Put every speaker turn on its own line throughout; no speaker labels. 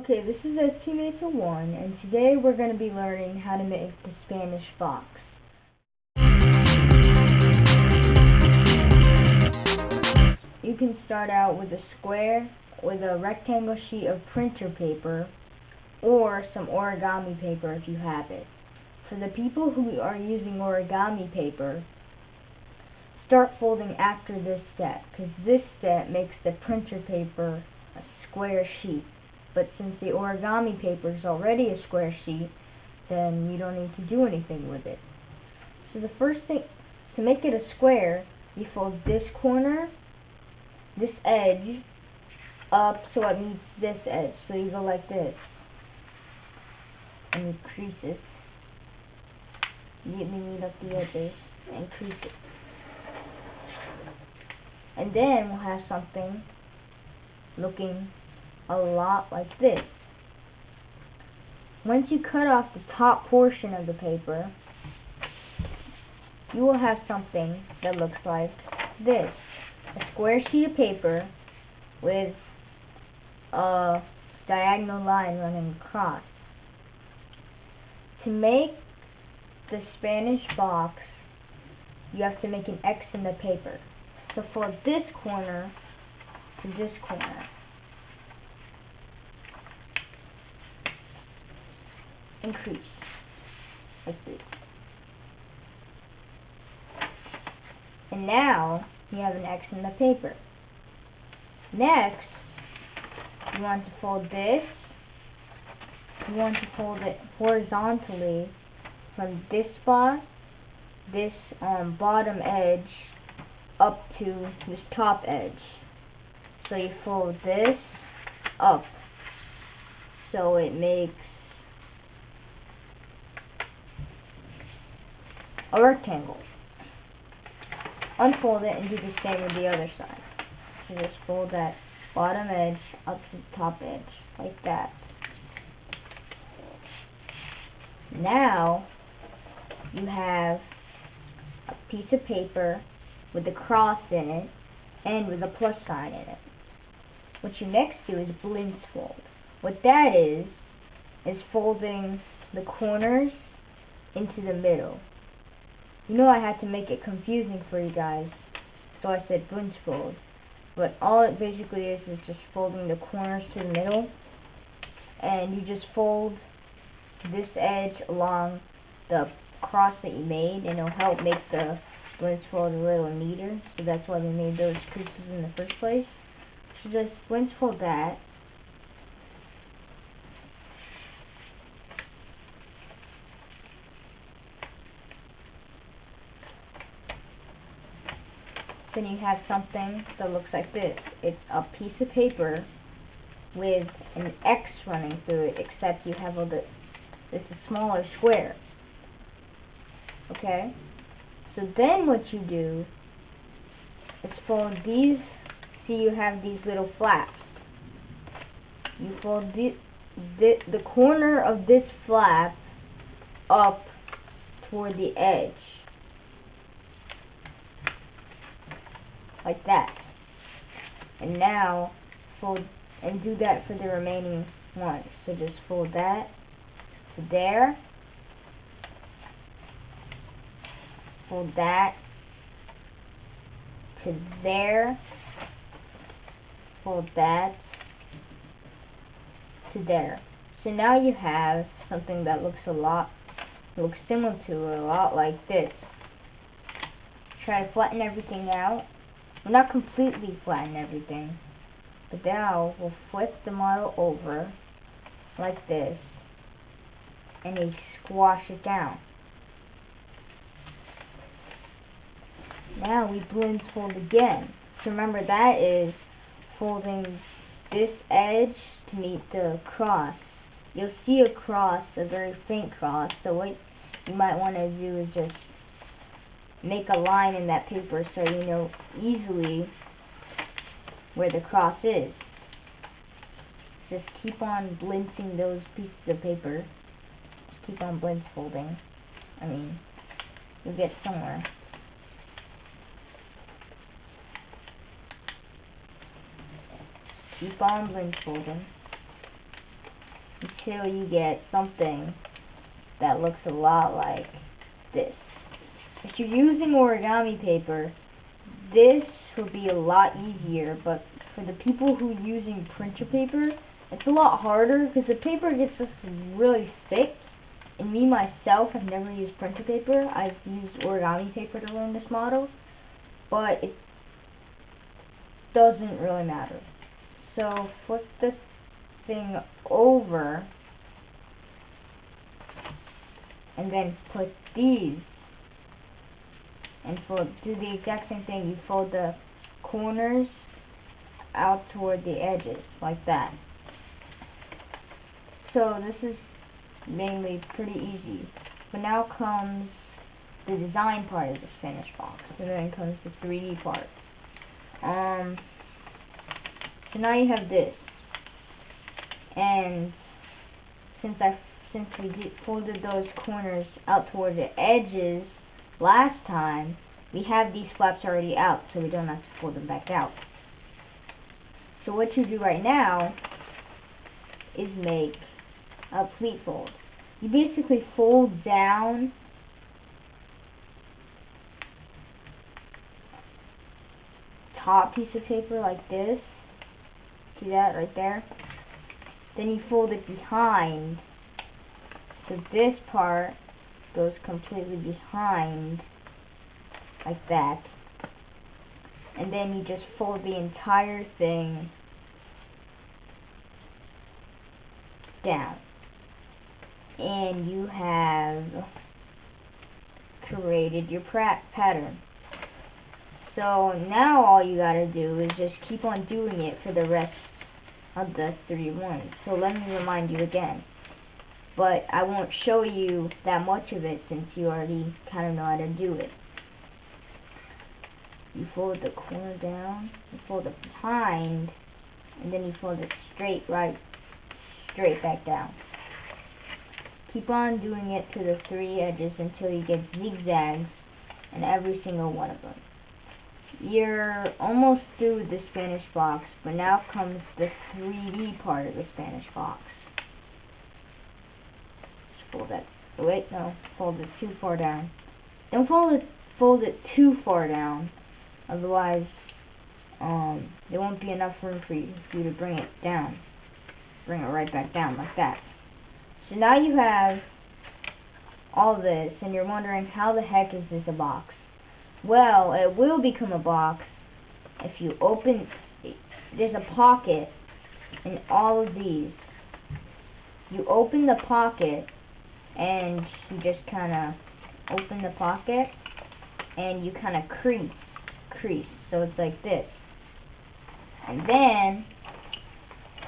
Okay, this is Estimator 1, and today we're going to be learning how to make the Spanish box. You can start out with a square, with a rectangle sheet of printer paper, or some origami paper if you have it. For the people who are using origami paper, start folding after this step, because this step makes the printer paper a square sheet. But since the origami paper is already a square sheet, then you don't need to do anything with it. So the first thing, to make it a square, you fold this corner, this edge, up so it meets this edge. So you go like this, and you crease it. You meet up the edges, and crease it. And then we'll have something looking a lot like this. Once you cut off the top portion of the paper, you will have something that looks like this. A square sheet of paper with a diagonal line running across. To make the Spanish box, you have to make an X in the paper. So fold this corner to this corner. Increase like this. And now you have an X in the paper. Next, you want to fold this. You want to fold it horizontally from this spot, this bottom edge, up to this top edge. So you fold this up so it makes a rectangle. Unfold it and do the same with the other side. So just fold that bottom edge up to the top edge, like that. Now you have a piece of paper with a cross in it and with a plus sign in it. What you next do is blend fold. What that is folding the corners into the middle. You know, I had to make it confusing for you guys, so I said blend fold. But all it basically is just folding the corners to the middle, and you just fold this edge along the cross that you made, and it'll help make the blend fold a little neater. So that's why we made those creases in the first place. So just blend fold that. Then you have something that looks like this. It's a piece of paper with an X running through it, except you have it's a smaller square. Okay? So then what you do is fold these. See, you have these little flaps. You fold the corner of this flap up toward the edge. Like that. And now fold and do that for the remaining ones. So just fold that to there. Fold that to there. Fold that to there. So now you have something that looks similar to a lot like this. Try to flatten everything out. Well, not completely flatten everything, but now we'll flip the model over like this, and you squash it down. Now we blend fold again. So remember, that is folding this edge to meet the cross. You'll see a cross, a very faint cross, so what you might want to do is just make a line in that paper so you know easily where the cross is. Just keep on blending those pieces of paper. Just keep on blend folding. I mean, you'll get somewhere. Keep on blend folding. until you get something that looks a lot like this. If you're using origami paper, this will be a lot easier, but for the people who are using printer paper, it's a lot harder because the paper gets just really thick. And me myself, I've never used printer paper. I've used origami paper to learn this model, but it doesn't really matter. So flip this thing over and then put these and do the exact same thing. You fold the corners out toward the edges like that. So this is mainly pretty easy. But now comes the design part of the Spanish box, and then comes the 3D part. So now you have this, and since we folded those corners out toward the edges last time, we have these flaps already out, so we don't have to fold them back out. So what you do right now is make a pleat fold. You basically fold down top piece of paper like this. See that right there? Then you fold it behind, so this part goes completely behind like that, and then you just fold the entire thing down, and you have created your pattern. So now all you gotta do is just keep on doing it for the rest of the 3 ones. So let me remind you again, but I won't show you that much of it since you already kind of know how to do it. You fold the corner down, you fold it behind, and then you fold it straight back down. Keep on doing it to the 3 edges until you get zigzags in every single one of them. You're almost through with the Spanish box, but now comes the 3D part of the Spanish box. Just fold it too far down. Don't fold it too far down, otherwise there won't be enough room for you to bring it down. Bring it right back down like that. So now you have all this, and you're wondering, how the heck is this a box? Well, it will become a box if you open, there's a pocket in all of these. You open the pocket, and you just kind of open the pocket, and you kind of crease, so it's like this. And then,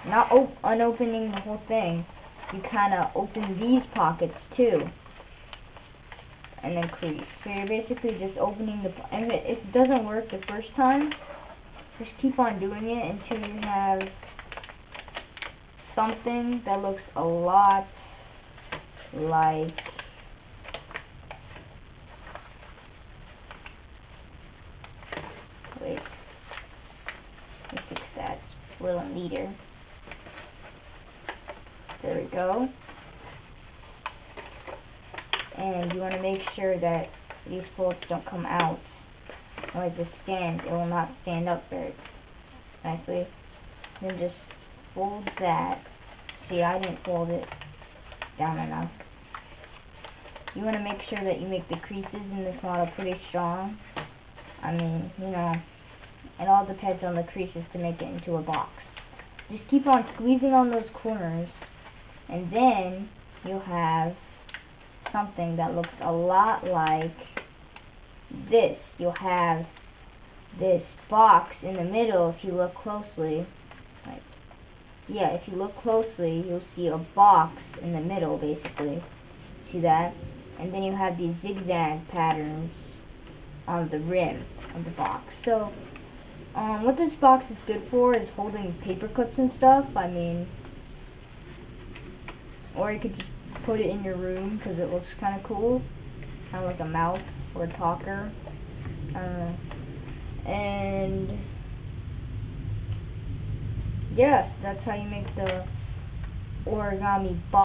not unopening the whole thing, you kind of open these pockets too, and then crease. So you're basically just opening and if it doesn't work the first time, just keep on doing it until you have something that looks a lot like let me fix that a little neater. There we go. And you want to make sure that these folds don't come out. Like the stand, it will not stand up very nicely. Then just fold that. See, I didn't fold it down enough. You want to make sure that you make the creases in this model pretty strong. I mean, you know, it all depends on the creases to make it into a box. Just keep on squeezing on those corners, and then you'll have something that looks a lot like this. You'll have this box in the middle if you look closely. If you look closely, you'll see a box in the middle, basically. See that? And then you have these zigzag patterns on the rim of the box. So, what this box is good for is holding paper clips and stuff. I mean, or you could just put it in your room because it looks kind of cool, kind of like a mouse or a talker. And yes, that's how you make the Origami Box.